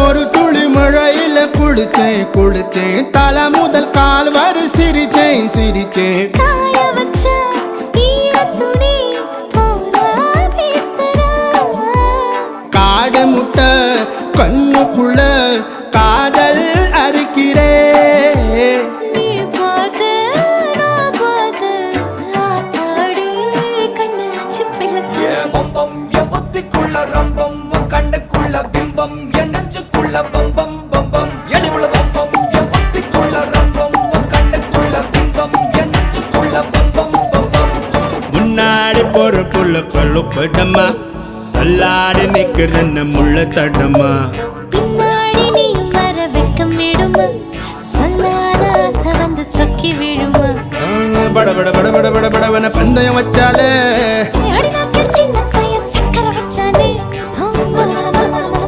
ஒரு துளி மழையில குளிச்சேன் குளிச்சேன் தலை முதல் கால் வரை சிரிச்சேன் சிரிச்சேன் காய வச்ச ஈரத்துணி போல பேசுற காடு முட்டை கண்ணுக்குள்ள காதல் அறுக்கிறே நீ பார்த்து நான் பார்த்து ஆத்தாடி கண்ணு ஆச்சு பிள்ளை பம்பம் என் புத்திக்குள்ள ரம்பம் உன் கண்ணுக்குள்ள பிம்பம் என் நெஞ்சுக்குள்ள பம்பம் பம்பம் எளிவுள்ள பம்பம் என் புத்திக்குள்ள ரம்பம் உன் கண்ணுக்குள்ள பிம்பம் என் நெஞ்சுக்குள்ள பம்பம் பம்பம் முன்னாடி போற புள்ள கழுப்படமா தள்ளாடி நிக்கிறன்ன முள்ள தடமா பின்னாடி நீயும் வர வெட்கம் விடுமா சொல்லாத ஆசை வந்து சொக்கி விடுமா பட பட பட பட பட படவன பந்தயம் வச்சாலே அடி நாக்கில் சின்ன